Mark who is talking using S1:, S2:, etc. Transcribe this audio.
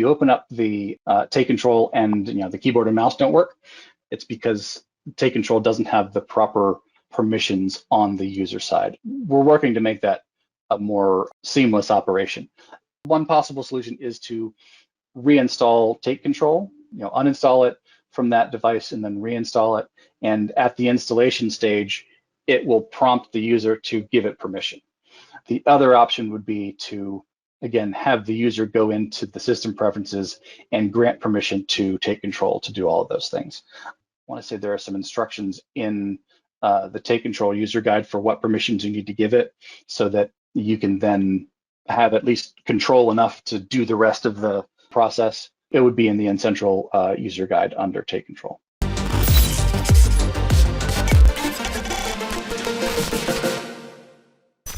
S1: you open up the take control and the keyboard and mouse don't work, it's because take control doesn't have the proper permissions on the user side. We're working to make that a more seamless operation. One possible solution is to reinstall take control, uninstall it from that device and then reinstall it. And at the installation stage, it will prompt the user to give it permission. The other option would be to, again, have the user go into the system preferences and grant permission to take control to do all of those things. I want to say there are some instructions in the take control user guide for what permissions you need to give it so that you can then have at least control enough to do the rest of the process. It would be in the N-central user guide under take control.